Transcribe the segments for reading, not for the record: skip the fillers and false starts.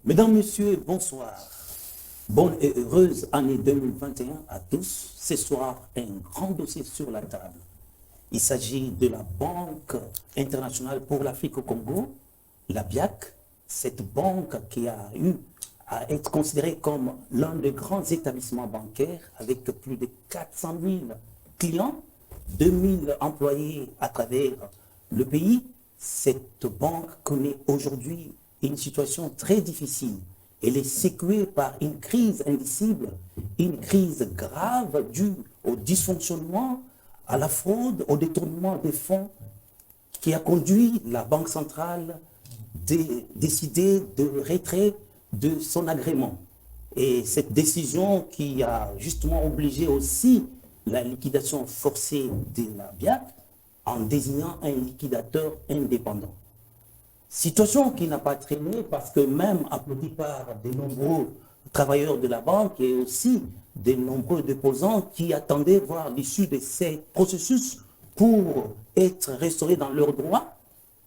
Mesdames, Messieurs, bonsoir. Bonne et heureuse année 2021 à tous. Ce soir, un grand dossier sur la table. Il s'agit de la Banque internationale pour l'Afrique au Congo, la BIAC, cette banque qui a eu à être considérée comme l'un des grands établissements bancaires avec plus de 400 000 clients, 2000 employés à travers le pays. Cette banque connaît aujourd'hui une situation très difficile. Elle est secouée par une crise indicible, une crise grave due au dysfonctionnement, à la fraude, au détournement des fonds qui a conduit la Banque centrale à décider de retrait de son agrément. Et cette décision qui a justement obligé aussi la liquidation forcée de la BIAC en désignant un liquidateur indépendant. Situation qui n'a pas traîné parce que même applaudi par de nombreux travailleurs de la banque et aussi de nombreux déposants qui attendaient voir l'issue de ces processus pour être restaurés dans leurs droits,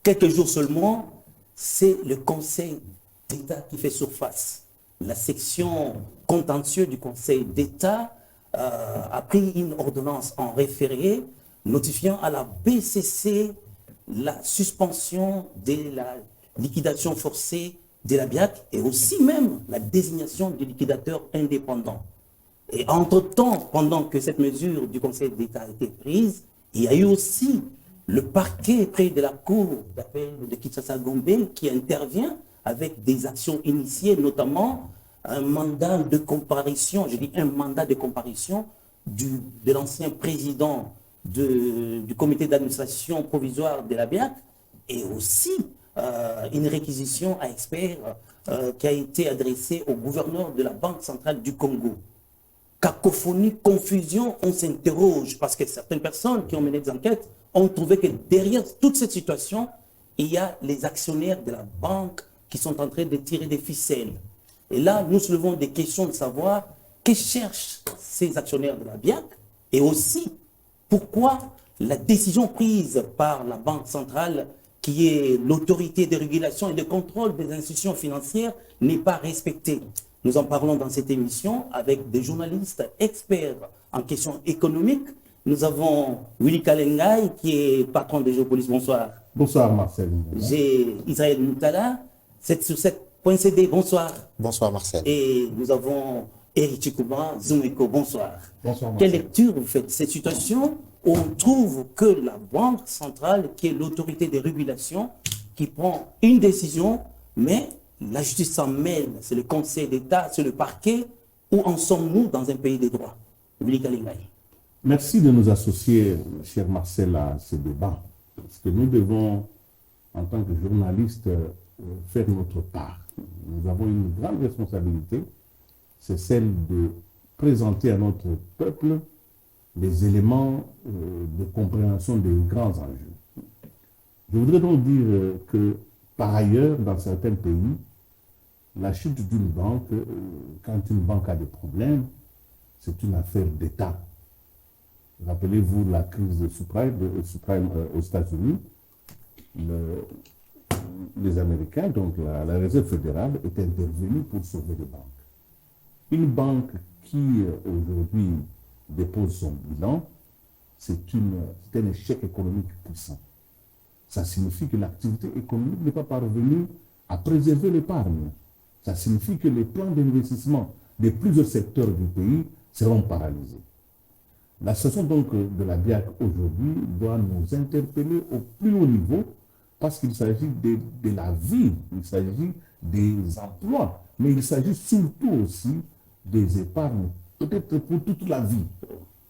quelques jours seulement, c'est le Conseil d'État qui fait surface. La section contentieuse du Conseil d'État a pris une ordonnance en référé notifiant à la BCC la suspension de la liquidation forcée de la BIAC et aussi même la désignation du liquidateur indépendant. Et entre-temps, pendant que cette mesure du Conseil d'État a été prise, il y a eu aussi le parquet près de la cour d'appel de Kinshasa-Gombe qui intervient avec des actions initiées, notamment un mandat de comparution, je dis un mandat de comparution de l'ancien président du comité d'administration provisoire de la BIAC et aussi une réquisition à experts qui a été adressée au gouverneur de la Banque centrale du Congo. Cacophonie, confusion, on s'interroge parce que certaines personnes qui ont mené des enquêtes ont trouvé que derrière toute cette situation, il y a les actionnaires de la banque qui sont en train de tirer des ficelles. Et là, nous soulevons des questions de savoir que cherchent ces actionnaires de la BIAC et aussi pourquoi la décision prise par la Banque centrale, qui est l'autorité de régulation et de contrôle des institutions financières, n'est pas respectée. Nous en parlons dans cette émission avec des journalistes experts en questions économiques. Nous avons Willy Kalengai, qui est patron de Géopolis. Bonsoir. Bonsoir Marcel. J'ai Israël Moutala, 7sur7.cd. Bonsoir. Bonsoir Marcel. Et nous avons Eric Chikouba, Zoomeko. Bonsoir. Bonsoir Marcel. Quelle lecture vous faites de cette situation où on trouve que la Banque centrale, qui est l'autorité de régulation, qui prend une décision, mais la justice s'en mêle, c'est le Conseil d'État, c'est le parquet. Où en sommes-nous dans un pays des droits? Willy Kalengai. Merci de nous associer, cher Marcel, à ce débat. Parce que nous devons, en tant que journalistes, faire notre part. Nous avons une grande responsabilité, c'est celle de présenter à notre peuple les éléments de compréhension des grands enjeux. Je voudrais donc dire que, par ailleurs, dans certains pays, la chute d'une banque, quand une banque a des problèmes, c'est une affaire d'État. Rappelez-vous la crise de subprime aux États-Unis. Les Américains, donc la Réserve fédérale, est intervenue pour sauver les banques. Une banque qui, aujourd'hui, dépose son bilan, c'est un échec économique puissant. Ça signifie que l'activité économique n'est pas parvenue à préserver l'épargne. Ça signifie que les plans d'investissement de plusieurs secteurs du pays seront paralysés. La situation donc de la BIAC aujourd'hui doit nous interpeller au plus haut niveau parce qu'il s'agit de la vie, il s'agit des emplois, mais il s'agit surtout aussi des épargnes, peut-être pour toute la vie.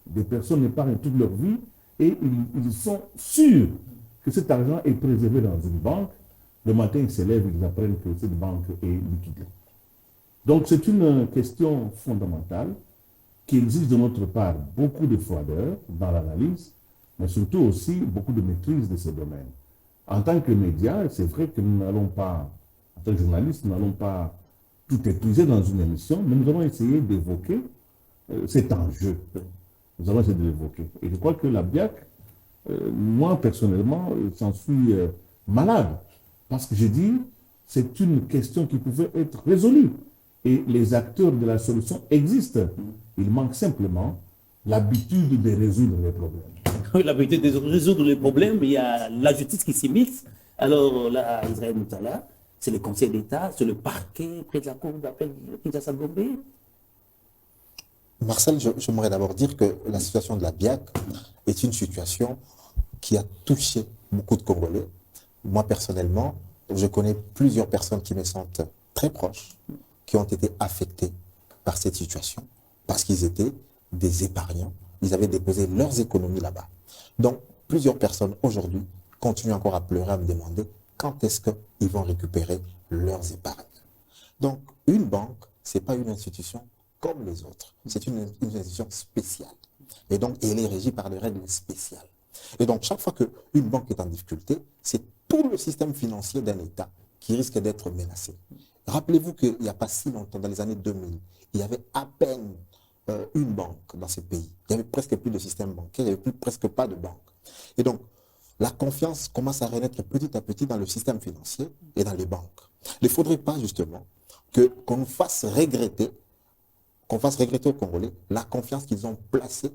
Des personnes épargnent toute leur vie et ils sont sûrs que cet argent est préservé dans une banque. Le matin, ils se lèvent, ils apprennent que cette banque est liquidée. Donc c'est une question fondamentale qui exige de notre part beaucoup de froideur dans l'analyse, mais surtout aussi beaucoup de maîtrise de ces domaines. En tant que médias, c'est vrai que nous n'allons pas, en tant que journalistes, nous n'allons pas tout épuiser dans une émission, mais nous allons essayer d'évoquer cet enjeu. Nous allons essayer de l'évoquer. Et je crois que la BIAC, moi personnellement, j'en suis malade. Parce que j'ai dit, c'est une question qui pouvait être résolue. Et les acteurs de la solution existent. Il manque simplement l'habitude de résoudre les problèmes. L'habitude de résoudre les problèmes, il y a la justice qui s'immisce. Alors là, Israël Moutala, c'est le Conseil d'État, c'est le parquet près de la cour d'appel de Kinshasa-Gombe. Marcel, j'aimerais d'abord dire que la situation de la BIAC est une situation qui a touché beaucoup de Congolais. Moi, personnellement, je connais plusieurs personnes qui me sentent très proches, qui ont été affectés par cette situation, parce qu'ils étaient des épargnants. Ils avaient déposé leurs économies là-bas. Donc, plusieurs personnes aujourd'hui continuent encore à pleurer, à me demander quand est-ce qu'ils vont récupérer leurs épargnes. Donc, une banque, ce n'est pas une institution comme les autres. C'est une institution spéciale. Et donc, elle est régie par des règles spéciales. Et donc, chaque fois qu'une banque est en difficulté, c'est tout le système financier d'un État qui risque d'être menacé. Rappelez-vous qu'il n'y a pas si longtemps, dans les années 2000, il y avait à peine une banque dans ce pays. Il n'y avait presque plus de système bancaire, il n'y avait presque pas de banque. Et donc, la confiance commence à renaître petit à petit dans le système financier et dans les banques. Il ne faudrait pas justement qu'on nous fasse regretter, qu'on fasse regretter aux Congolais la confiance qu'ils ont placée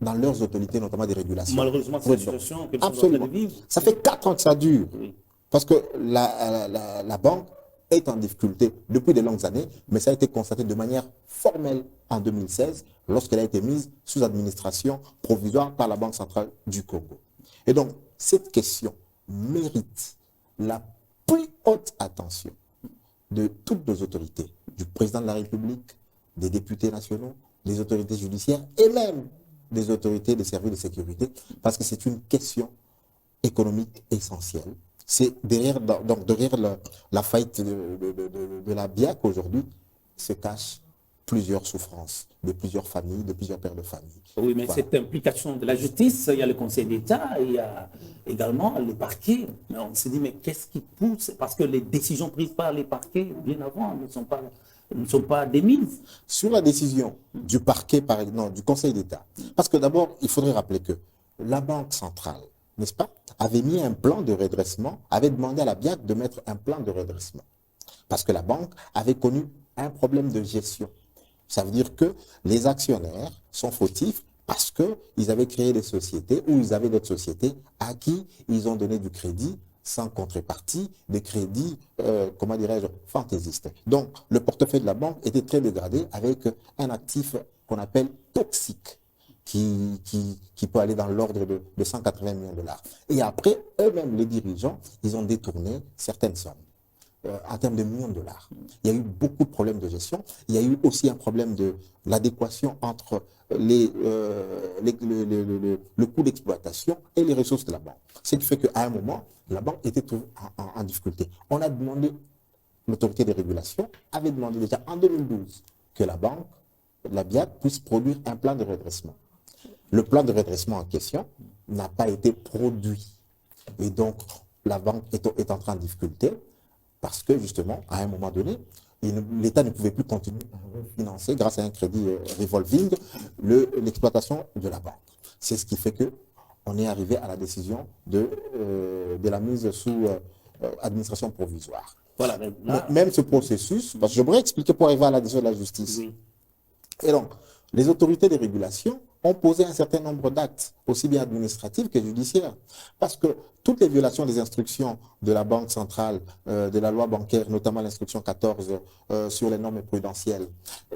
dans leurs autorités, notamment des régulations. Malheureusement, c'est une situation que nous sommes en train de vivre. Ça fait 4 ans que ça dure. Oui. Parce que la banque est en difficulté depuis de longues années, mais ça a été constaté de manière formelle en 2016, lorsqu'elle a été mise sous administration provisoire par la Banque centrale du Congo. Et donc, cette question mérite la plus haute attention de toutes nos autorités, du président de la République, des députés nationaux, des autorités judiciaires et même des autorités des services de sécurité, parce que c'est une question économique essentielle. C'est derrière la faillite de la BIAC aujourd'hui se cachent plusieurs souffrances de plusieurs familles, de plusieurs pères de famille. Oui, mais Voilà. cette implication de la justice, il y a le Conseil d'État, il y a également le parquet. Mais on se dit, mais qu'est-ce qui pousse? Parce que les décisions prises par les parquets, bien avant, ne sont pas démises. Sur la décision du parquet, par exemple, du Conseil d'État, parce que d'abord, il faudrait rappeler que la Banque centrale, n'est-ce pas, avait mis un plan de redressement, avait demandé à la BIAC de mettre un plan de redressement. Parce que la banque avait connu un problème de gestion. Ça veut dire que les actionnaires sont fautifs parce qu'ils avaient créé des sociétés ou ils avaient d'autres sociétés à qui ils ont donné du crédit sans contrepartie, des crédits, comment dirais-je, fantaisistes. Donc, le portefeuille de la banque était très dégradé avec un actif qu'on appelle toxique, qui peut aller dans l'ordre de 180 millions de dollars. Et après, eux-mêmes, les dirigeants, ils ont détourné certaines sommes. En termes de millions de dollars. Il y a eu beaucoup de problèmes de gestion. Il y a eu aussi un problème de l'adéquation entre le coût d'exploitation et les ressources de la banque. Ce qui fait qu'à un moment, la banque était en difficulté. On a demandé, l'autorité des régulations avait demandé déjà en 2012 que la banque, la BIAC, puisse produire un plan de redressement. Le plan de redressement en question n'a pas été produit. Et donc, la banque est entrée en difficulté. Parce que justement, à un moment donné, l'État ne pouvait plus continuer à financer, grâce à un crédit revolving, l'exploitation de la banque. C'est ce qui fait qu'on est arrivé à la décision de la mise sous administration provisoire. Voilà, là, Même ce processus, parce que je voudrais expliquer pour arriver à la décision de la justice. oui. Et donc, les autorités de régulation ont posé un certain nombre d'actes, aussi bien administratifs que judiciaires. Parce que toutes les violations des instructions de la Banque centrale, de la loi bancaire, notamment l'instruction 14 sur les normes prudentielles,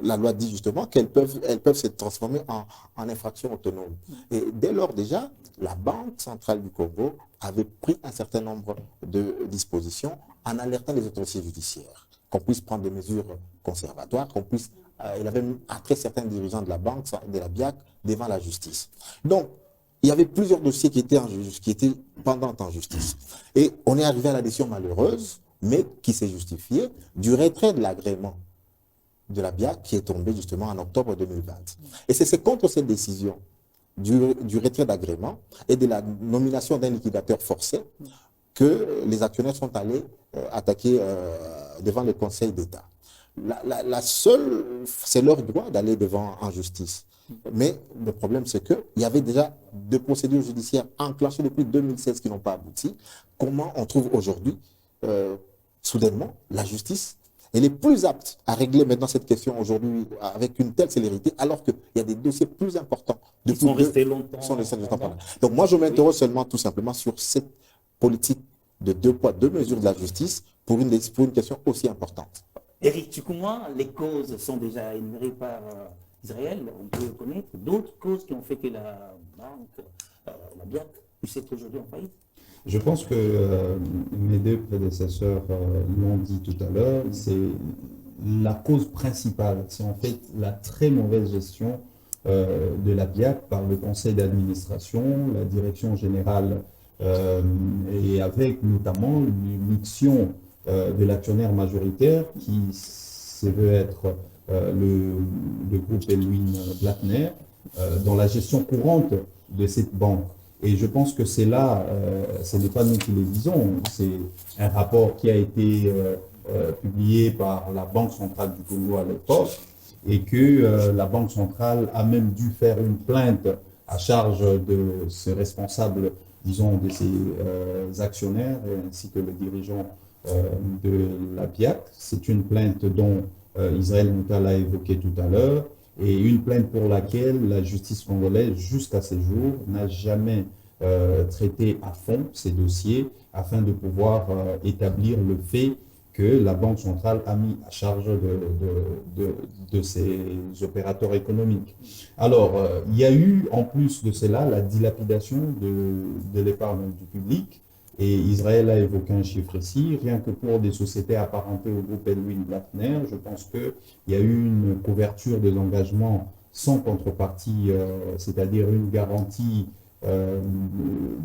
la loi dit justement qu'elles peuvent se transformer en infractions autonomes. Et dès lors déjà, la Banque centrale du Congo avait pris un certain nombre de dispositions en alertant les autorités judiciaires, qu'on puisse prendre des mesures conservatoires, qu'on puisse il avait attiré certains dirigeants de la banque, de la BIAC, devant la justice. Donc, il y avait plusieurs dossiers qui étaient pendant en justice. Et on est arrivé à la décision malheureuse, mais qui s'est justifiée, du retrait de l'agrément de la BIAC qui est tombé justement en octobre 2020. Et c'est contre cette décision du retrait d'agrément et de la nomination d'un liquidateur forcé que les actionnaires sont allés attaquer devant le Conseil d'État. C'est leur droit d'aller devant en justice. Mais le problème, c'est qu'il y avait déjà des procédures judiciaires enclenchées depuis 2016 qui n'ont pas abouti. Comment on trouve aujourd'hui soudainement, la justice, elle est plus apte à régler maintenant cette question aujourd'hui avec une telle célérité, alors qu'il y a des dossiers plus importants. Ils sont restés longtemps. Donc moi, je m'interroge seulement tout simplement sur cette politique de 2 poids, 2 mesures de la justice pour une question aussi importante. Éric Tchoukouma, les causes sont déjà énumérées par Israël. On peut connaître d'autres causes qui ont fait que la banque, la BIAC, puisse être aujourd'hui en faillite. Je pense que mes 2 prédécesseurs l'ont dit tout à l'heure, c'est la cause principale, c'est en fait la très mauvaise gestion de la BIAC par le conseil d'administration, la direction générale, et avec notamment l'émission de l'actionnaire majoritaire qui se veut être le groupe Elwin Blattner dans la gestion courante de cette banque. Et je pense que c'est là, ce n'est pas nous qui les disons, c'est un rapport qui a été publié par la Banque centrale du Congo à l'époque, et que la Banque centrale a même dû faire une plainte à charge de ses responsables, disons, de ses actionnaires, ainsi que le dirigeant de la BIAC. C'est une plainte dont Israël Moutal a évoqué tout à l'heure, et une plainte pour laquelle la justice congolaise, jusqu'à ce jour, n'a jamais traité à fond ces dossiers afin de pouvoir établir le fait que la Banque centrale a mis à charge de ces opérateurs économiques. Alors, il y a eu, en plus de cela, la dilapidation de l'épargne du public. Et Israël a évoqué un chiffre ici, rien que pour des sociétés apparentées au groupe Elwin Blattner, je pense qu'il y a eu une couverture des engagements sans contrepartie, c'est-à-dire une garantie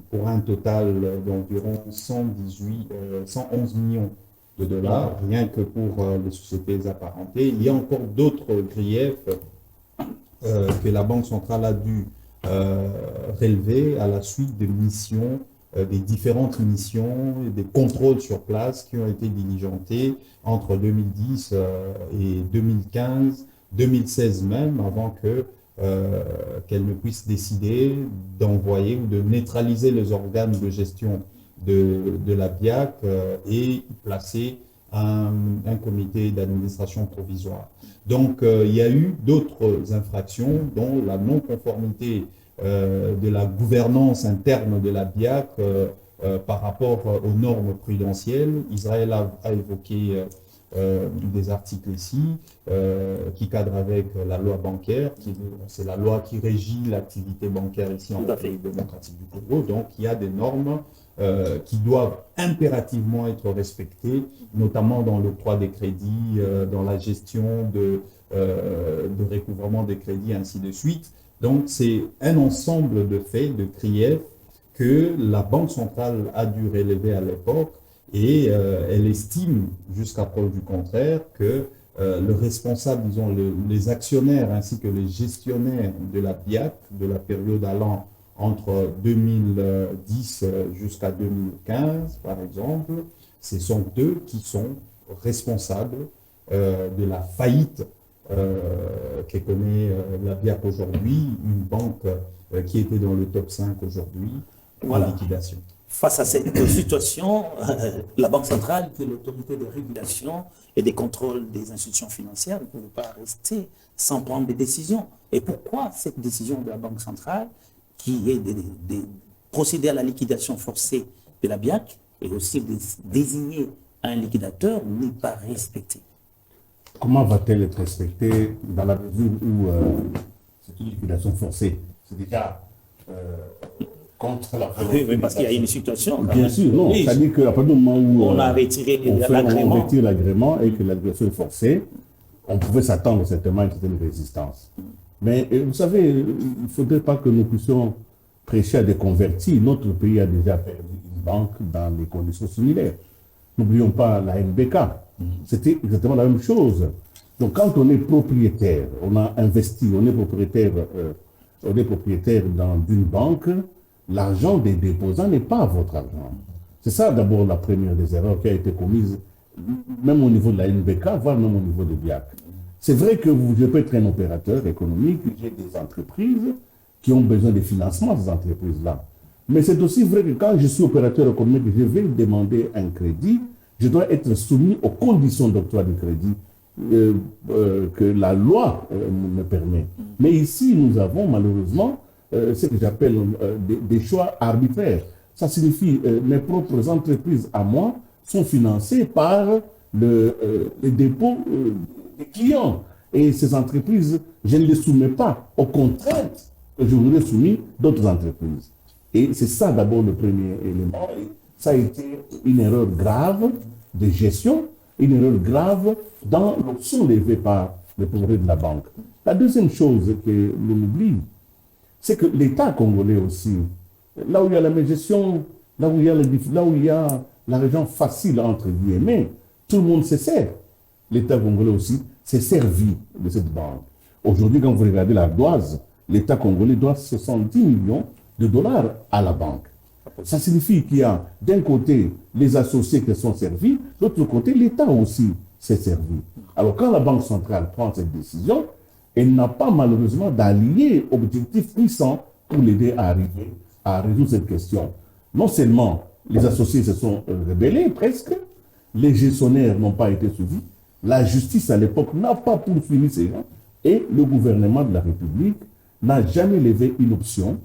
pour un total d'environ 111 millions de dollars, rien que pour les sociétés apparentées. Il y a encore d'autres griefs que la Banque centrale a dû relever à la suite des missions, des différentes missions et des contrôles sur place qui ont été diligentés entre 2010 et 2015, 2016 même, avant qu'elle ne puisse décider d'envoyer ou de neutraliser les organes de gestion de la BIAC et placer un comité d'administration provisoire. Donc, il y a eu d'autres infractions, dont la non-conformité de la gouvernance interne de la BIAC par rapport aux normes prudentielles. Israël a évoqué des articles ici qui cadrent avec la loi bancaire, c'est la loi qui régit l'activité bancaire ici en République démocratique du Congo. Donc, il y a des normes qui doivent impérativement être respectées, notamment dans l'octroi des crédits, dans la gestion de recouvrement des crédits, ainsi de suite. Donc, c'est un ensemble de faits, de griefs que la Banque centrale a dû relever à l'époque, et elle estime, jusqu'à preuve du contraire, que le responsable, disons, les actionnaires ainsi que les gestionnaires de la BIAC, de la période allant entre 2010 jusqu'à 2015, par exemple, ce sont eux qui sont responsables de la faillite que connaît la BIAC aujourd'hui, une banque qui était dans le top 5 aujourd'hui, en liquidation. Face à cette situation, la Banque centrale, qui est l'autorité de régulation et des contrôles des institutions financières, ne pouvait pas rester sans prendre des décisions. Et pourquoi cette décision de la Banque centrale, qui est de procéder à la liquidation forcée de la BIAC et aussi de désigner un liquidateur, n'est pas respectée? Comment va-t-elle être respectée dans la mesure où c'est une liquidation forcée? C'est déjà contre la volonté. Oui, parce qu'il y a une situation. Bien sûr, non. Oui, c'est-à-dire qu'à partir du moment où on a retiré l'agrément, on retire l'agrément et que la liquidation est forcée, on pouvait s'attendre certainement à une certaine résistance. Mais vous savez, il ne faudrait pas que nous puissions prêcher à des convertis. Notre pays a déjà perdu une banque dans des conditions similaires. N'oublions pas la MBK. C'était exactement la même chose. Donc quand on est propriétaire, on a investi, on est propriétaire d'une banque, l'argent des déposants n'est pas votre argent. C'est ça d'abord la première des erreurs qui a été commise, même au niveau de la NBK, voire même au niveau de BIAC. C'est vrai que je peux être un opérateur économique, j'ai des entreprises qui ont besoin de financement, ces entreprises-là. Mais c'est aussi vrai que quand je suis opérateur économique, je vais demander un crédit, je dois être soumis aux conditions d'octroi de crédit que la loi me permet. Mais ici, nous avons malheureusement ce que j'appelle des choix arbitraires. Ça signifie mes propres entreprises à moi sont financées par les dépôts des clients. Et ces entreprises, je ne les soumets pas aux contraintes que je voudrais soumis d'autres entreprises. Et c'est ça d'abord le premier élément. Et ça a été une erreur grave de gestion, une erreur grave dans l'option levée par le progrès de la banque. La deuxième chose que l'on oublie, c'est que l'État congolais aussi, là où il y a la mégestion, là où il y a l'argent facile, entre guillemets, tout le monde se sert. L'État congolais aussi s'est servi de cette banque. Aujourd'hui, quand vous regardez l'ardoise, l'État congolais doit 70 millions de dollars à la banque. Ça signifie qu'il y a d'un côté les associés qui sont servis, de l'autre côté l'État aussi s'est servi. Alors quand la Banque centrale prend cette décision, elle n'a pas malheureusement d'alliés objectifs puissants pour l'aider à arriver à résoudre cette question. Non seulement les associés se sont rebellés presque, les gestionnaires n'ont pas été suivis, la justice à l'époque n'a pas poursuivi ces gens, et le gouvernement de la République n'a jamais levé une option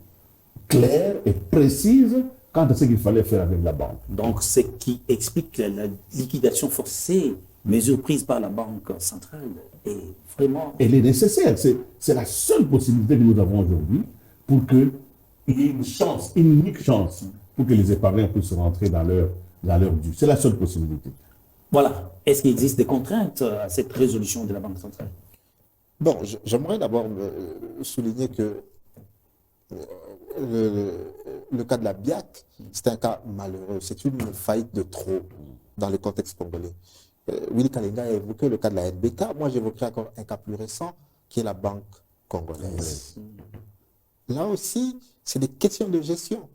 claire et précise quant à ce qu'il fallait faire avec la banque. Donc, ce qui explique la liquidation forcée, mesure prise par la Banque centrale, est vraiment... Elle est nécessaire. C'est la seule possibilité que nous avons aujourd'hui pour qu'il y ait une chance, une unique chance, pour que les épargnants puissent rentrer dans leur dû. C'est la seule possibilité. Voilà. Est-ce qu'il existe des contraintes à cette résolution de la Banque centrale? Bon, j'aimerais d'abord souligner que le cas de la BIAC, c'est un cas malheureux. C'est une faillite de trop dans le contexte congolais. Willy Kalenga a évoqué le cas de la NBK. Moi, j'évoquerai encore un cas plus récent, qui est la Banque congolaise. Là aussi, c'est des questions de gestion.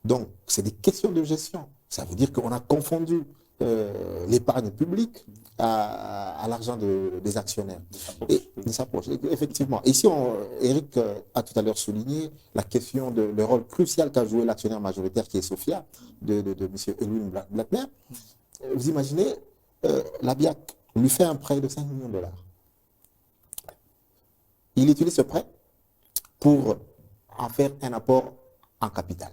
Donc, c'est des questions de gestion. Ça veut dire qu'on a confondu l'épargne publique à l'argent des actionnaires. Et de sa poche, effectivement. Ici, Eric a tout à l'heure souligné la question de le rôle crucial qu'a joué l'actionnaire majoritaire qui est Sofia, de M. Edwin Blattner. Vous imaginez, la BIAC lui fait un prêt de 5 millions de dollars. Il utilise ce prêt pour en faire un apport en capital.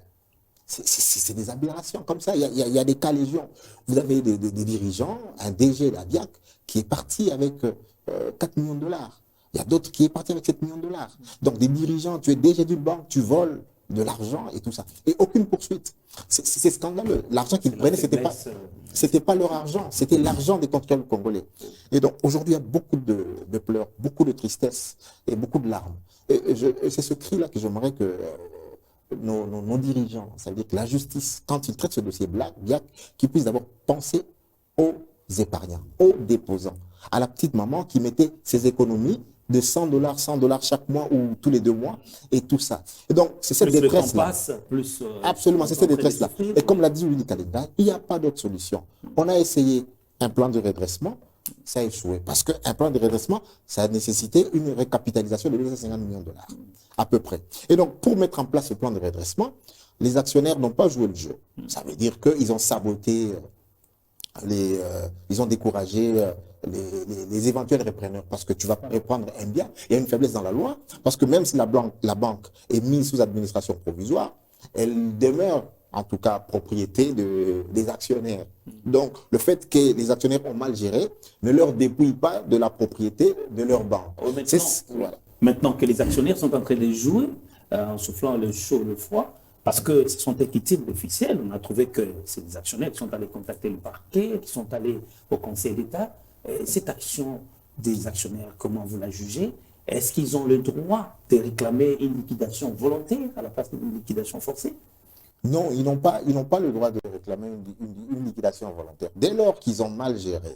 C'est des aberrations comme ça. Il y a des cas légion. Vous avez des dirigeants, un DG de la BIAC qui est parti avec 4 millions de dollars. Il y a d'autres qui est parti avec 7 millions de dollars. Donc des dirigeants, tu es DG d'une banque, tu voles de l'argent et tout ça. Et aucune poursuite. C'est scandaleux. L'argent qu'ils prenaient, c'était pas leur argent, c'était l'argent des contrôleurs congolais. Et donc aujourd'hui, il y a beaucoup de pleurs, beaucoup de tristesse et beaucoup de larmes. Et c'est ce cri-là que j'aimerais que nos dirigeants, ça veut dire que la justice, quand ils traitent ce dossier BIAC, qu'ils puissent d'abord penser aux épargnants, aux déposants, à la petite maman qui mettait ses économies de 100 $, chaque mois ou tous les 2 mois, et tout ça. Et donc, c'est cette détresse-là. Absolument, c'est cette détresse-là. Et comme l'a dit Willy Kalenga, il n'y a pas d'autre solution. On a essayé un plan de redressement, ça a échoué. Parce qu'un plan de redressement, ça a nécessité une récapitalisation de 250 millions de dollars, à peu près. Et donc, pour mettre en place ce plan de redressement, les actionnaires n'ont pas joué le jeu. Ça veut dire qu'ils ont saboté, ils ont découragé les éventuels repreneurs. Parce que tu ne vas pas reprendre un bien. Il y a une faiblesse dans la loi. Parce que même si la banque est mise sous administration provisoire, elle demeure en tout cas propriété des actionnaires. Donc, le fait que les actionnaires ont mal géré ne leur dépouille pas de la propriété de leur banque. Maintenant que les actionnaires sont en train de jouer, en soufflant le chaud, le froid, parce que ce sont des titres officiels, on a trouvé que c'est des actionnaires qui sont allés contacter le parquet, qui sont allés au Conseil d'État. Cette action des actionnaires, comment vous la jugez? Est-ce qu'ils ont le droit de réclamer une liquidation volontaire à la place d'une liquidation forcée? Non, ils n'ont pas le droit de réclamer une liquidation volontaire. Dès lors qu'ils ont mal géré,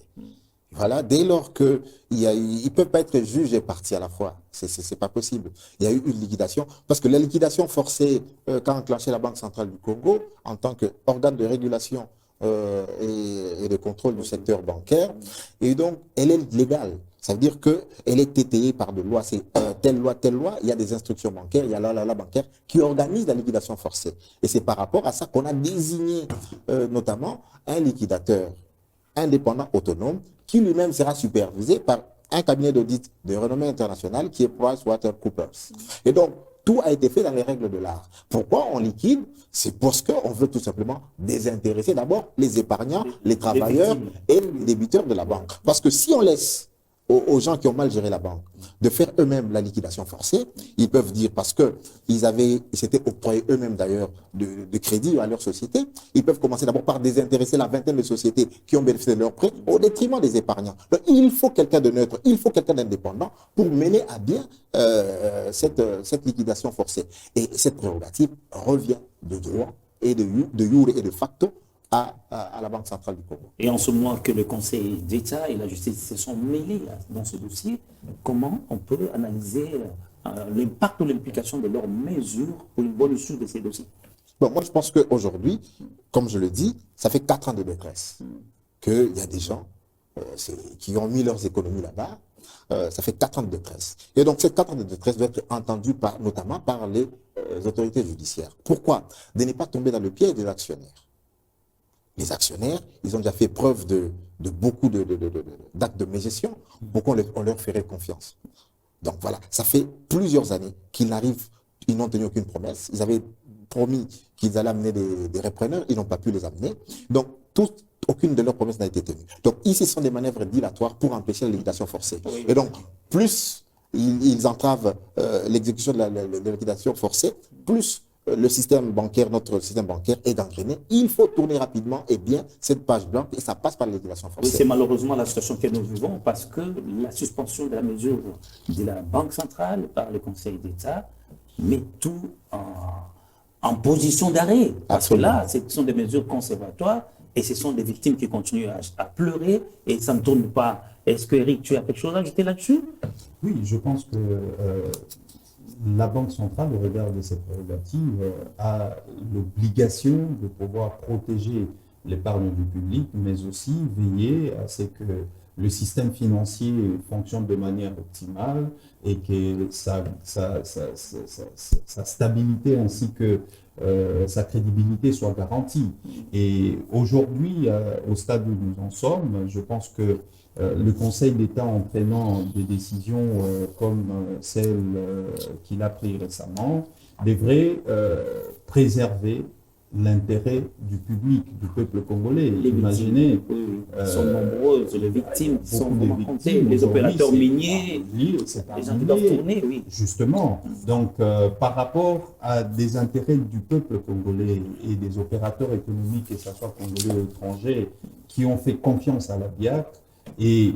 voilà, dès lors qu'ils ne peuvent pas être juges et partis à la fois. C'est pas possible. Il y a eu une liquidation, parce que la liquidation forcée, qu'a enclenché la Banque centrale du Congo, en tant qu'organe de régulation et de contrôle du secteur bancaire, et donc elle est légale. Ça veut dire qu'elle est étayée par des lois. C'est telle loi, il y a des instructions bancaires, il y a la loi bancaire qui organise la liquidation forcée. Et c'est par rapport à ça qu'on a désigné notamment un liquidateur indépendant, autonome, qui lui-même sera supervisé par un cabinet d'audit de renommée internationale qui est PricewaterhouseCoopers. Et donc, tout a été fait dans les règles de l'art. Pourquoi on liquide? C'est parce qu'on veut tout simplement désintéresser d'abord les épargnants, les travailleurs et les débiteurs de la banque. Parce que si on laisse aux gens qui ont mal géré la banque de faire eux-mêmes la liquidation forcée, ils peuvent dire, parce qu'ils s'étaient octroyés eux-mêmes d'ailleurs de crédit à leur société, ils peuvent commencer d'abord par désintéresser la vingtaine de sociétés qui ont bénéficié de leurs prêts au détriment des épargnants. Donc, il faut quelqu'un de neutre, il faut quelqu'un d'indépendant pour mener à bien cette liquidation forcée. Et cette prérogative revient de droit et de jure et de facto à la Banque centrale du Congo. Et en ce moment que le Conseil d'État et la justice se sont mêlés dans ce dossier, comment on peut analyser l'impact ou l'implication de leurs mesures pour une bonne issue de ces dossiers? Bon, moi, je pense qu'aujourd'hui, comme je le dis, ça fait 4 ans de détresse qu'il y a des gens qui ont mis leurs économies là-bas. Ça fait 4 ans de détresse. Et donc, ces 4 ans de détresse doivent être entendus notamment par les autorités judiciaires. Pourquoi? De ne pas tomber dans le piège des actionnaires. Les actionnaires, ils ont déjà fait preuve de beaucoup d'actes de mégestion. Beaucoup on leur ferait confiance. Donc voilà, ça fait plusieurs années qu'ils n'ont tenu aucune promesse. Ils avaient promis qu'ils allaient amener des repreneurs, ils n'ont pas pu les amener. Donc aucune de leurs promesses n'a été tenue. Donc ici, ce sont des manœuvres dilatoires pour empêcher la liquidation forcée. Et donc, plus ils entravent l'exécution de la liquidation forcée, plus le système bancaire, notre système bancaire est gangréné. Il faut tourner rapidement et bien cette page blanche et ça passe par la liquidation forcée. Oui, c'est malheureusement la situation que nous vivons parce que la suspension de la mesure de la Banque centrale par le Conseil d'État met tout en position d'arrêt. Parce que là, ce sont des mesures conservatoires et ce sont des victimes qui continuent à pleurer et ça ne tourne pas. Est-ce que Eric, tu as quelque chose à ajouter là-dessus? Oui, je pense que la Banque centrale, au regard de cette prérogative, a l'obligation de pouvoir protéger l'épargne du public, mais aussi veiller à ce que le système financier fonctionne de manière optimale et que sa stabilité ainsi que sa crédibilité soit garantie. Et aujourd'hui, au stade où nous en sommes, je pense que le Conseil d'État, en prenant des décisions comme celle qu'il a prise récemment, devrait préserver l'intérêt du public, du peuple congolais. Les imaginez, sont nombreuses, les victimes sont vraiment comptées, les opérateurs miniers, les gens qui doivent tourner, oui. Justement, donc par rapport à des intérêts du peuple congolais et des opérateurs économiques, que ce soit congolais ou étrangers, qui ont fait confiance à la BIAC, et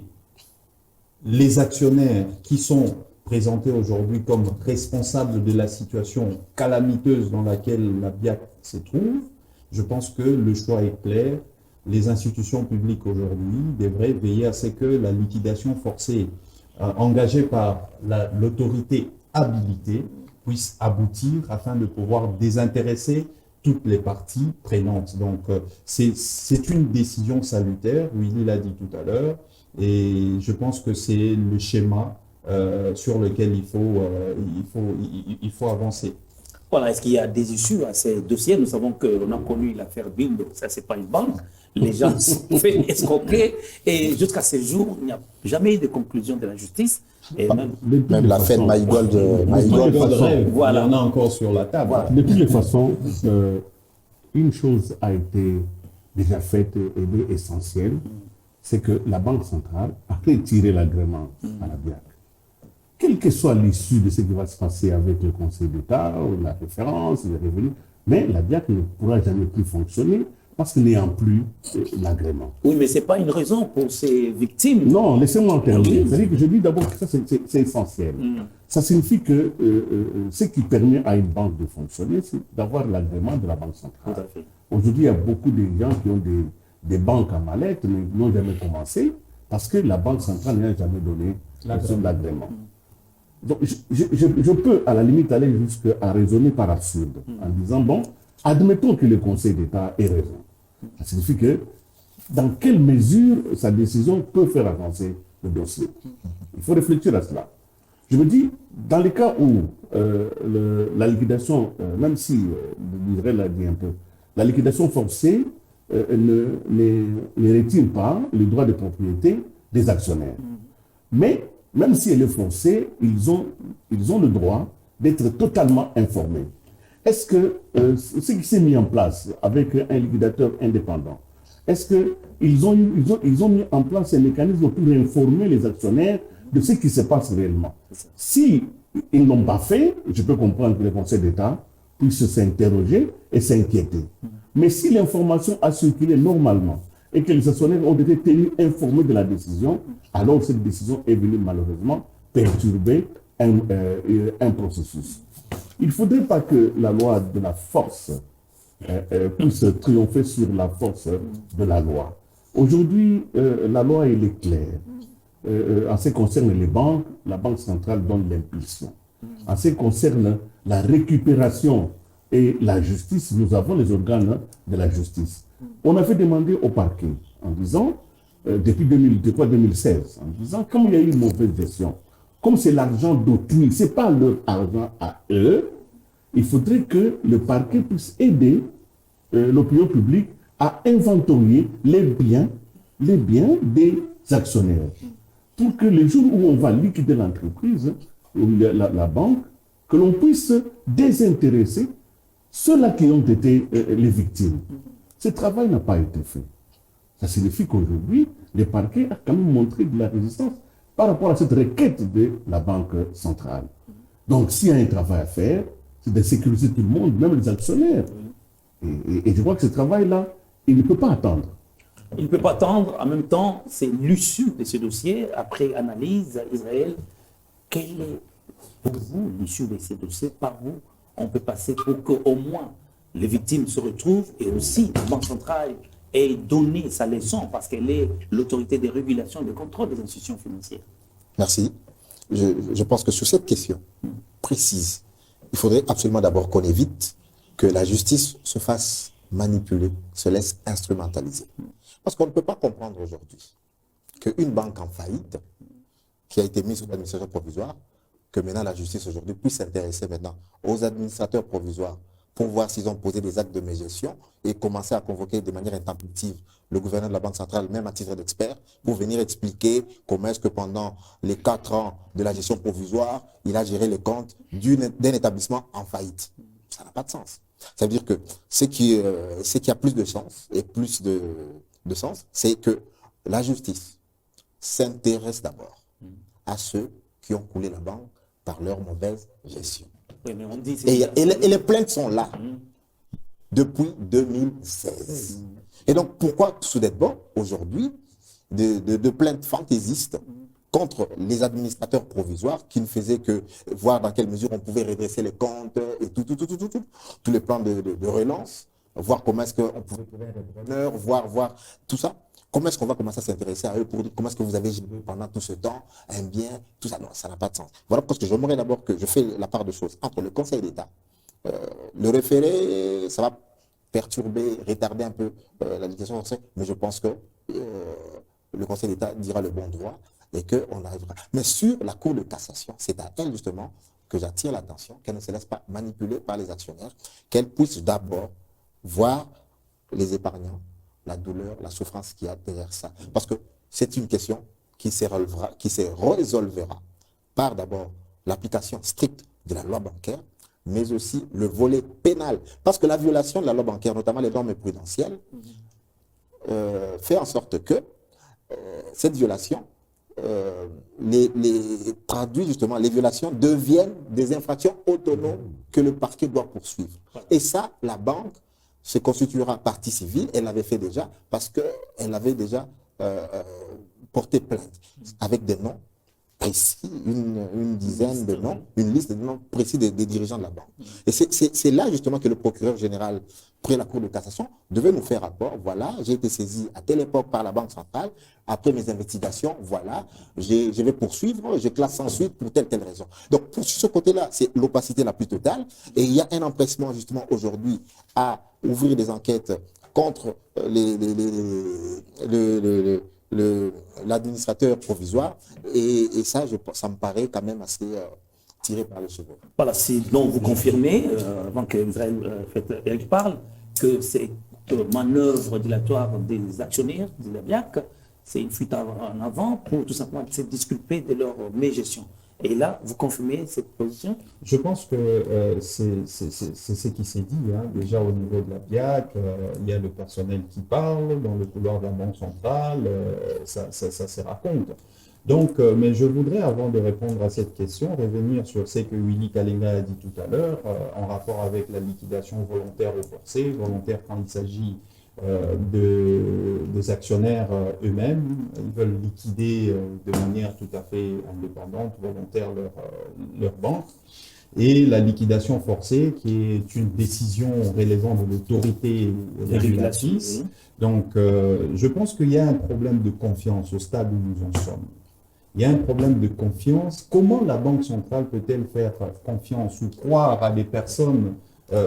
les actionnaires qui sont présentés aujourd'hui comme responsables de la situation calamiteuse dans laquelle la BIAC se trouve, je pense que le choix est clair. Les institutions publiques aujourd'hui devraient veiller à ce que la liquidation forcée engagée par l'autorité habilitée puisse aboutir afin de pouvoir désintéresser toutes les parties prenantes. Donc, c'est une décision salutaire, Willy l'a dit tout à l'heure, et je pense que c'est le schéma sur lequel il faut avancer. Voilà, est-ce qu'il y a des issues à ces dossiers? Nous savons qu'on a connu l'affaire Bild, ça c'est pas une banque. Les gens sont fait escroquer et jusqu'à ce jour, il n'y a jamais eu de conclusion de la justice. Et même l'affaire Maïgold, voilà. Il y en a encore sur la table. Voilà. De toutes les façons, une chose a été déjà faite et essentielle, c'est que la Banque centrale a retiré l'agrément à la BIAC. Quelle que soit l'issue de ce qui va se passer avec le Conseil d'État, ou la référence, les revenus, mais la BIAC ne pourra jamais plus fonctionner parce qu'il n'y a plus l'agrément. Oui, mais ce n'est pas une raison pour ces victimes. Non, laissez-moi terminer. C'est-à-dire que je dis d'abord que ça, c'est essentiel. Ça signifie que ce qui permet à une banque de fonctionner, c'est d'avoir l'agrément de la Banque centrale. Aujourd'hui, il y a beaucoup de gens qui ont des banques à mallette, mais n'ont jamais commencé parce que la Banque centrale n'a jamais donné l'agrément. Donc, je peux à la limite aller jusqu'à raisonner par absurde en disant, bon, admettons que le Conseil d'État ait raison. Ça signifie que dans quelle mesure sa décision peut faire avancer le dossier. Il faut réfléchir à cela. Je me dis, dans les cas où la liquidation, même si l'Israël l'a dit un peu, la liquidation forcée ne retire pas le droit de propriété des actionnaires. Mais même si elle est forcée, ils ont le droit d'être totalement informés. Est-ce que ce qui s'est mis en place avec un liquidateur indépendant, est-ce qu'ils ont mis en place un mécanisme pour informer les actionnaires de ce qui se passe réellement? Si ils n'ont pas fait, je peux comprendre que le Conseil d'État puisse s'interroger et s'inquiéter. Mais si l'information a circulé normalement et que les actionnaires ont été tenus informés de la décision, alors cette décision est venue malheureusement perturber un processus. Il ne faudrait pas que la loi de la force puisse triompher sur la force de la loi. Aujourd'hui, la loi elle est claire. En ce qui concerne les banques, la Banque centrale donne l'impulsion. En ce qui concerne la récupération et la justice, nous avons les organes de la justice. On avait demandé au parquet en disant, depuis 2016, en disant, comme il y a eu une mauvaise gestion, comme c'est l'argent d'autrui, ce n'est pas leur argent à eux, il faudrait que le parquet puisse aider l'opinion publique à inventorier les biens des actionnaires. Pour que le jour où on va liquider l'entreprise, la banque, que l'on puisse désintéresser ceux-là qui ont été les victimes. Ce travail n'a pas été fait. Ça signifie qu'aujourd'hui, le parquet a quand même montré de la résistance par rapport à cette requête de la Banque centrale. Donc, s'il y a un travail à faire, c'est de sécuriser tout le monde, même les actionnaires. Et je crois que ce travail-là, il ne peut pas attendre. Il ne peut pas attendre. En même temps, c'est l'issue de ce dossier. Après analyse, Israël, quelle est pour vous l'issue de ce dossier? Par où on peut passer pour qu'au moins les victimes se retrouvent et aussi la Banque centrale ait donné sa leçon parce qu'elle est l'autorité de régulation et de contrôle des institutions financières? Merci. Je pense que sur cette question précise, il faudrait absolument d'abord qu'on évite que la justice se fasse manipuler, se laisse instrumentaliser. Parce qu'on ne peut pas comprendre aujourd'hui qu'une banque en faillite, qui a été mise sous l'administration provisoire, que maintenant la justice aujourd'hui puisse s'intéresser maintenant aux administrateurs provisoires pour voir s'ils ont posé des actes de mégestion et commencer à convoquer de manière intempestive le gouverneur de la Banque centrale, même à titre d'expert, pour venir expliquer comment est-ce que pendant les 4 ans de la gestion provisoire, il a géré les comptes d'un établissement en faillite. Ça n'a pas de sens. Ça veut dire que ce qui a plus de sens et plus de sens, c'est que la justice s'intéresse d'abord à ceux qui ont coulé la banque par leur mauvaise gestion. Oui, mais on dit et les plaintes sont là depuis 2016. Et donc, pourquoi soudainement, aujourd'hui, de plaintes fantaisistes contre les administrateurs provisoires qui ne faisaient que voir dans quelle mesure on pouvait redresser les comptes et tous les plans de relance, voir comment est-ce qu'on pouvait trouver un repreneur, voir tout ça. Comment est-ce qu'on va commencer à s'intéresser à eux pour dire comment est-ce que vous avez géré pendant tout ce temps un bien, tout ça? Non, ça n'a pas de sens. Voilà parce que j'aimerais d'abord que je fais la part de choses entre le Conseil d'État. Le référé, ça va perturber, retarder un peu la législation, mais je pense que le Conseil d'État dira le bon droit et qu'on arrivera. Mais sur la Cour de cassation, c'est à elle justement que j'attire l'attention, qu'elle ne se laisse pas manipuler par les actionnaires, qu'elle puisse d'abord voir les épargnants, la douleur, la souffrance qu'il y a derrière ça. Parce que c'est une question qui se résolvera par d'abord l'application stricte de la loi bancaire, mais aussi le volet pénal. Parce que la violation de la loi bancaire, notamment les normes prudentielles, fait en sorte que cette violation traduit justement, les violations deviennent des infractions autonomes que le parquet doit poursuivre. Et ça, la banque se constituera partie civile, elle l'avait fait déjà, parce qu'elle avait déjà porté plainte avec des noms précis, une dizaine de noms, une liste de noms précis des dirigeants de la banque. Et c'est là justement que le procureur général, près la Cour de cassation, devait nous faire rapport. Voilà, j'ai été saisi à telle époque par la Banque centrale, après mes investigations, voilà, je vais poursuivre, je classe sans suite pour telle raison. Donc, pour ce côté-là, c'est l'opacité la plus totale. Et il y a un empressement justement aujourd'hui à ouvrir des enquêtes contre l'administrateur provisoire. Et ça, ça me paraît quand même assez tiré par les cheveux. Voilà, donc vous confirmez, avant qu'Israël parle, que c'est manœuvre dilatoire des actionnaires de la BIAC, c'est une fuite en avant pour tout simplement se disculper de leur mégestion. Et là, vous confirmez cette position? Je pense que c'est ce qui s'est dit. Hein. Déjà au niveau de la BIAC, il y a le personnel qui parle dans le couloir de la Banque centrale, ça se raconte. Donc, mais je voudrais, avant de répondre à cette question, revenir sur ce que Willy Kalenga a dit tout à l'heure, en rapport avec la liquidation volontaire ou forcée, volontaire quand il s'agit des actionnaires eux-mêmes. Ils veulent liquider de manière tout à fait indépendante, volontaire, leur banque. Et la liquidation forcée, qui est une décision relevant de l'autorité régulatrice. Donc, je pense qu'il y a un problème de confiance au stade où nous en sommes. Il y a un problème de confiance. Comment la Banque centrale peut-elle faire confiance ou croire à des personnes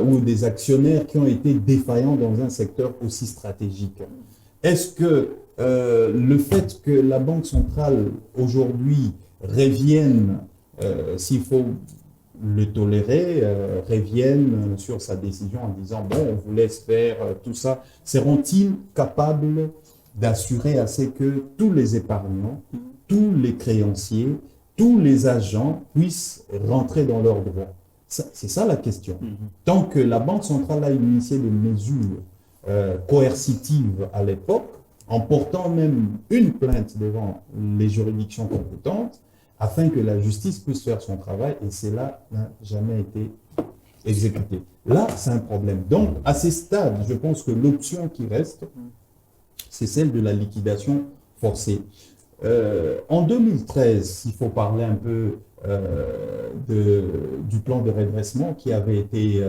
ou des actionnaires qui ont été défaillants dans un secteur aussi stratégique? Est-ce que le fait que la Banque centrale aujourd'hui revienne, s'il faut le tolérer, revienne sur sa décision en disant bon, on vous laisse faire tout ça, seront-ils capables d'assurer à ce que tous les épargnants, tous les créanciers, tous les agents puissent rentrer dans leurs droits? C'est ça la question. Tant que la Banque centrale a initié des mesures coercitives à l'époque, en portant même une plainte devant les juridictions compétentes, afin que la justice puisse faire son travail, et cela n'a jamais été exécuté. Là, c'est un problème. Donc, à ces stades, je pense que l'option qui reste, c'est celle de la liquidation forcée. En 2013, s'il faut parler un peu du plan de redressement qui avait été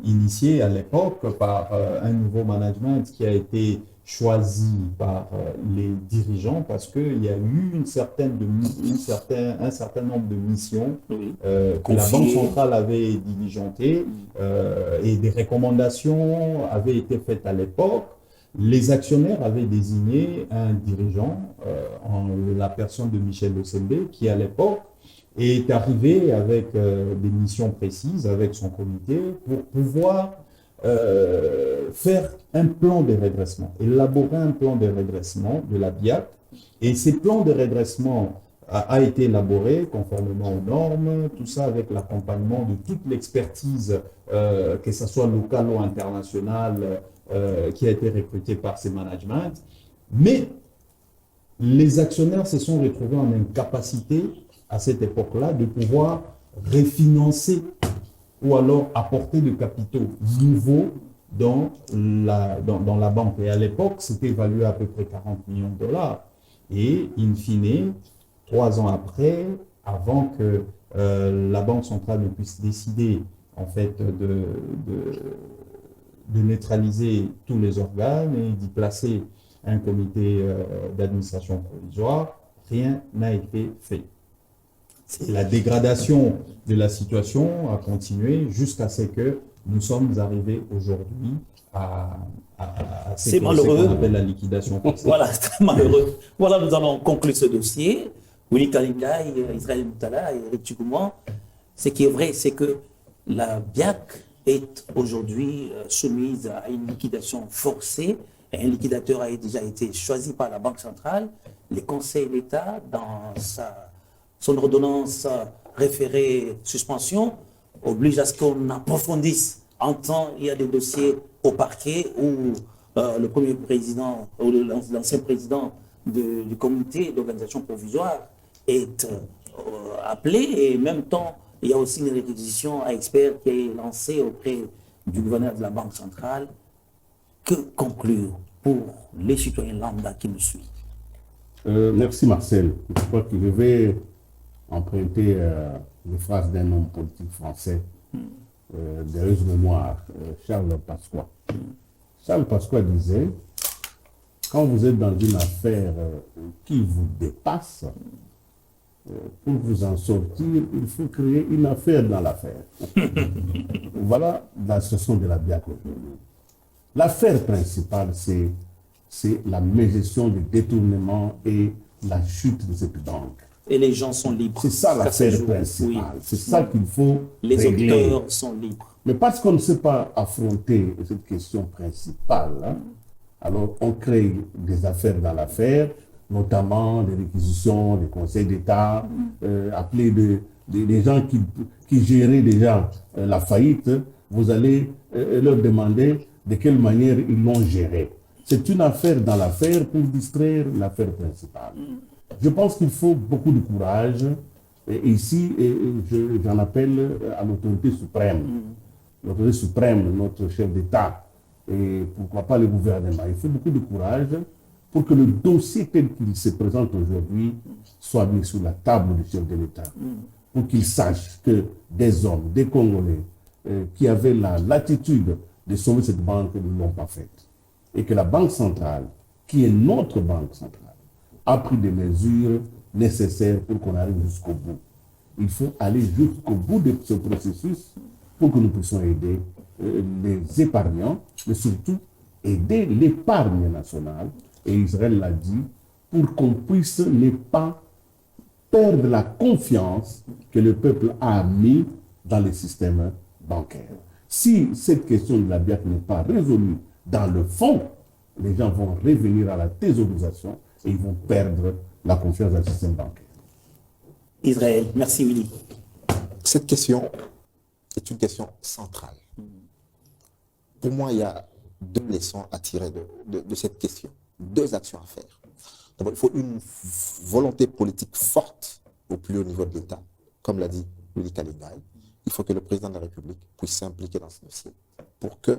initié à l'époque par un nouveau management qui a été choisi par les dirigeants parce qu'il y a eu un certain nombre de missions que la Banque centrale avait diligentées et des recommandations avaient été faites à l'époque. Les actionnaires avaient désigné un dirigeant, en la personne de Michel Osembe, qui à l'époque est arrivé avec des missions précises, avec son comité, pour pouvoir faire un plan de redressement, élaborer un plan de redressement de la BIAC. Et ces plans de redressement a été élaboré conformément aux normes, tout ça avec l'accompagnement de toute l'expertise, que ce soit locale ou internationale, qui a été recrutée par ces managements. Mais les actionnaires se sont retrouvés en incapacité à cette époque-là de pouvoir refinancer ou alors apporter de capitaux nouveaux dans la banque. Et à l'époque, c'était évalué à peu près 40 millions de dollars. Et in fine, 3 ans après, avant que la Banque centrale ne puisse décider en fait de neutraliser tous les organes et d'y placer un comité d'administration provisoire, rien n'a été fait. La dégradation de la situation a continué jusqu'à ce que nous sommes arrivés aujourd'hui à ce qu'on appelle la liquidation. Voilà, c'est très malheureux. Voilà, nous allons conclure ce dossier. Willy Kalenga, Israël Moutala et Eric Tchoukouma. Ce qui est vrai, c'est que la BIAC est aujourd'hui soumise à une liquidation forcée. Et un liquidateur a déjà été choisi par la Banque centrale. Les conseils d'État, dans son ordonnance référée suspension, oblige à ce qu'on approfondisse. En temps, il y a des dossiers au parquet où le premier président ou l'ancien président du comité d'organisation provisoire est appelé, et en même temps, il y a aussi une réquisition à experts qui est lancée auprès du gouverneur de la Banque centrale. Que conclure pour les citoyens lambda qui me suivent? Merci Marcel. Je crois que je vais emprunter les phrases d'un homme politique français d'heureuse mémoire, Charles Pasqua. Charles Pasqua disait: quand vous êtes dans une affaire qui vous dépasse, pour vous en sortir, il faut créer une affaire dans l'affaire. Voilà la situation de la BIAC aujourd'hui. L'affaire principale, c'est la mégestion du détournement et la chute de cette banque. Et les gens sont libres. C'est ça l'affaire se joue. principale. Oui. C'est ça qu'il faut Les régler. auteurs sont libres. Mais parce qu'on ne sait pas affronter cette question principale, hein, alors on crée des affaires dans l'affaire, notamment des réquisitions, des conseils d'État, appeler des gens qui géraient déjà la faillite, vous allez leur demander de quelle manière ils l'ont gérée. C'est une affaire dans l'affaire pour distraire l'affaire principale. Je pense qu'il faut beaucoup de courage. Et ici, j'en appelle à l'autorité suprême. L'autorité suprême, notre chef d'État, et pourquoi pas le gouvernement. Il faut beaucoup de courage pour que le dossier tel qu'il se présente aujourd'hui soit mis sur la table du chef de l'État. Pour qu'il sache que des hommes, des Congolais, qui avaient la latitude de sauver cette banque ne l'ont pas faite. Et que la Banque centrale, qui est notre banque centrale, a pris des mesures nécessaires pour qu'on arrive jusqu'au bout. Il faut aller jusqu'au bout de ce processus pour que nous puissions aider les épargnants, mais surtout aider l'épargne nationale. Et Israël l'a dit, pour qu'on puisse ne pas perdre la confiance que le peuple a mis dans le système bancaire. Si cette question de la BIAC n'est pas résolue dans le fond, les gens vont revenir à la thésaurisation et ils vont perdre la confiance dans le système bancaire. Israël, merci Willy. Cette question est une question centrale. Pour moi, il y a deux leçons à tirer de cette question, deux actions à faire. D'abord, il faut une volonté politique forte au plus haut niveau de l'État, comme l'a dit Willy Kalingai. Il faut que le président de la République puisse s'impliquer dans ce dossier pour que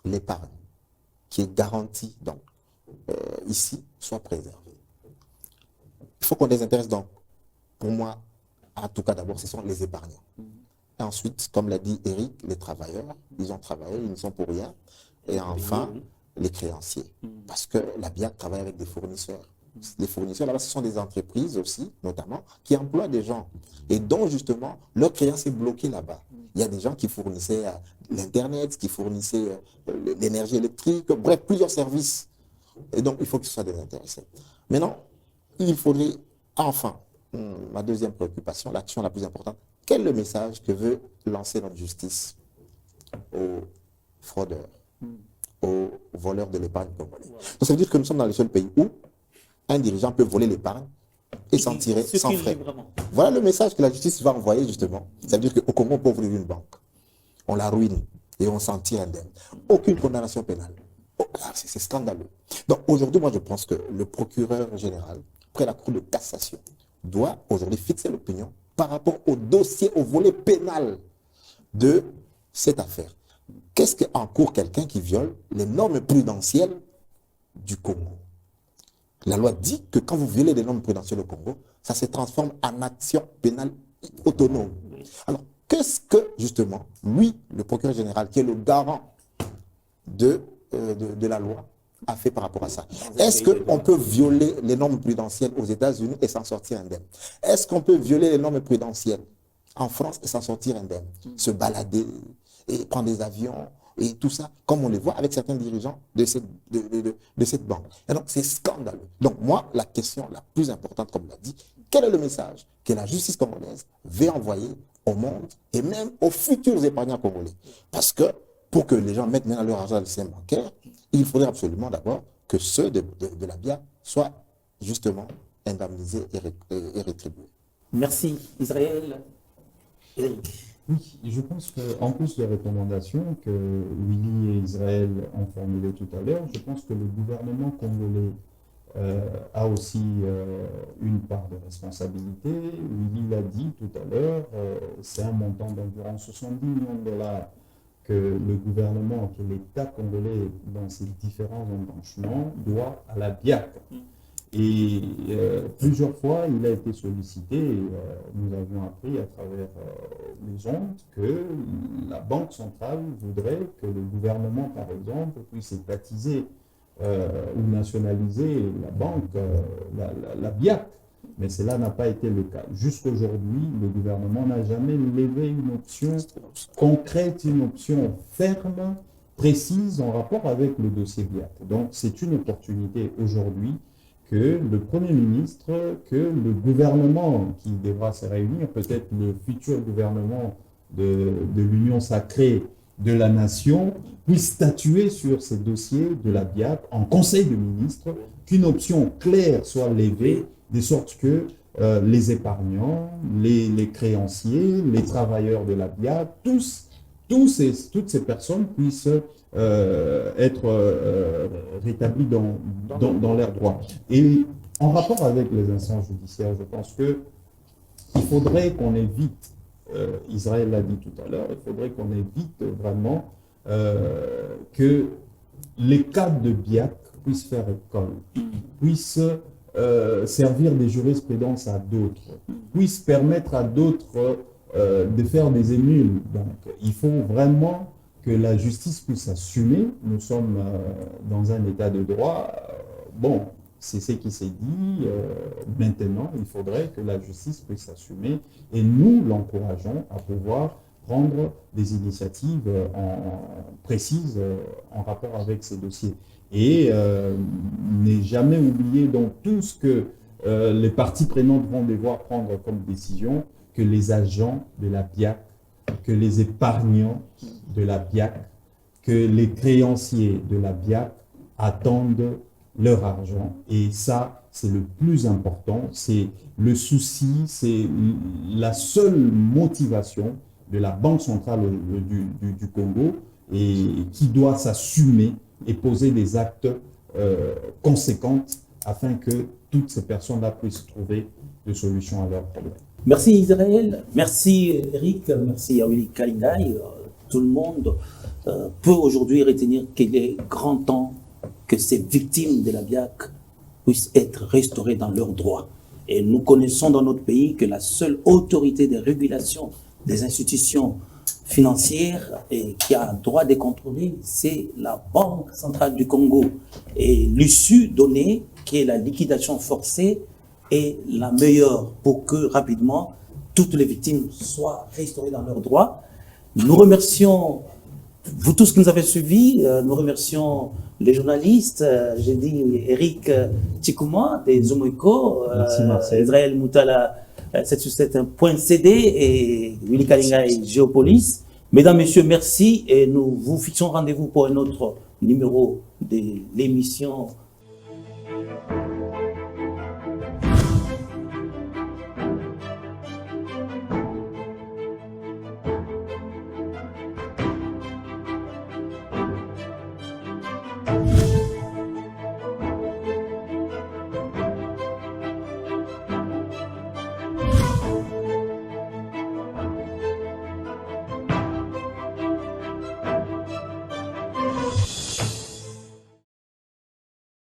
l'épargne qui est garantie donc, ici soit préservée. Il faut qu'on désintéresse donc, pour moi, en tout cas d'abord, ce sont les épargnants. Et ensuite, comme l'a dit Eric, les travailleurs, ils ont travaillé, ils ne sont pour rien. Et enfin, les créanciers. Parce que la BIAC travaille avec des fournisseurs. Les fournisseurs, là-bas, ce sont des entreprises aussi, notamment, qui emploient des gens. Et dont, justement, leur créance est bloquée là-bas. Il y a des gens qui fournissaient l'Internet, qui fournissaient l'énergie électrique, bref, plusieurs services. Et donc, il faut qu'ils soient désintéressés. Maintenant, il faudrait, enfin, ma deuxième préoccupation, l'action la plus importante, quel est le message que veut lancer notre justice aux fraudeurs, aux voleurs de l'épargne congolais? Donc, ça veut dire que nous sommes dans le seul pays où un dirigeant peut voler l'épargne et s'en tirer sans frais. Voilà le message que la justice va envoyer, justement. Ça veut dire qu'au Congo, on peut ouvrir une banque. On la ruine et on s'en tire indemne. Aucune condamnation pénale. C'est scandaleux. Donc, aujourd'hui, moi, je pense que le procureur général, près la Cour de cassation, doit aujourd'hui fixer l'opinion par rapport au dossier, au volet pénal de cette affaire. Qu'est-ce qu'encourt quelqu'un qui viole les normes prudentielles du Congo? La loi dit que quand vous violez les normes prudentielles au Congo, ça se transforme en action pénale autonome. Alors, qu'est-ce que, justement, lui, le procureur général, qui est le garant de la loi, a fait par rapport à ça? Est-ce qu'on peut violer les normes prudentielles aux États-Unis et s'en sortir indemne? Est-ce qu'on peut violer les normes prudentielles en France et s'en sortir indemne? Se balader et prendre des avions et tout ça, comme on le voit avec certains dirigeants de cette banque. Et donc, c'est scandaleux. Donc, moi, la question la plus importante, comme l'a dit, quel est le message que la justice congolaise veut envoyer au monde et même aux futurs épargnants congolais? Parce que pour que les gens mettent maintenant leur argent dans le système bancaire, il faudrait absolument d'abord que ceux de la BIA soient justement indemnisés et rétribués. Merci Israël. Eric. Oui, je pense qu'en plus des recommandations que Willy et Israël ont formulées tout à l'heure, je pense que le gouvernement congolais a aussi une part de responsabilité. Willy l'a dit tout à l'heure, c'est un montant d'environ 70 millions de dollars que le gouvernement, que l'État congolais, dans ses différents embranchements, doit à la BIAC. Et plusieurs fois, il a été sollicité, nous avions appris à travers les ondes que la Banque centrale voudrait que le gouvernement, par exemple, puisse étatiser ou nationaliser la banque, la BIAC. Mais cela n'a pas été le cas. Jusqu'aujourd'hui, le gouvernement n'a jamais levé une option concrète, une option ferme, précise en rapport avec le dossier BIAC. Donc, c'est une opportunité aujourd'hui que le Premier ministre, que le gouvernement qui devra se réunir, peut-être le futur gouvernement de l'Union sacrée de la nation, puisse statuer sur ces dossiers de la BIAC en Conseil de ministres, qu'une option claire soit levée, de sorte que les épargnants, les créanciers, les travailleurs de la BIAC, toutes ces personnes puissent être rétablis dans leurs droits. Et en rapport avec les instances judiciaires, je pense qu'il faudrait qu'on évite, Israël l'a dit tout à l'heure, il faudrait qu'on évite vraiment que les cadres de BIAC puissent faire école, puissent servir de jurisprudence à d'autres, puissent permettre à d'autres de faire des émules. Donc, il faut vraiment que la justice puisse assumer. Nous sommes dans un état de droit. Bon, c'est ce qui s'est dit. Maintenant, il faudrait que la justice puisse assumer et nous l'encourageons à pouvoir prendre des initiatives précises en rapport avec ces dossiers. Et ne jamais oublier donc tout ce que les parties prenantes vont devoir prendre comme décision, que les agents de la BIAC, que les épargnants de la BIAC, que les créanciers de la BIAC attendent leur argent. Et ça, c'est le plus important, c'est le souci, c'est la seule motivation de la Banque centrale du Congo et qui doit s'assumer et poser des actes conséquents afin que toutes ces personnes-là puissent trouver des solutions à leurs problèmes. Merci Israël, merci Eric, merci Willy Kalingai. Tout le monde peut aujourd'hui retenir qu'il est grand temps que ces victimes de la BIAC puissent être restaurées dans leurs droits. Et nous connaissons dans notre pays que la seule autorité de régulation des institutions financières et qui a le droit de contrôler, c'est la Banque centrale du Congo. Et l'issue donnée, qui est la liquidation forcée, est la meilleure pour que rapidement toutes les victimes soient restaurées dans leurs droits. Nous remercions vous tous qui nous avez suivis, nous remercions les journalistes, j'ai dit Eric Tchikouma des Zomoiko, Israël Moutala 7sur7.cd et Willy Kalingai Géopolis. Mesdames, Messieurs, merci et nous vous fixons rendez-vous pour un autre numéro de l'émission.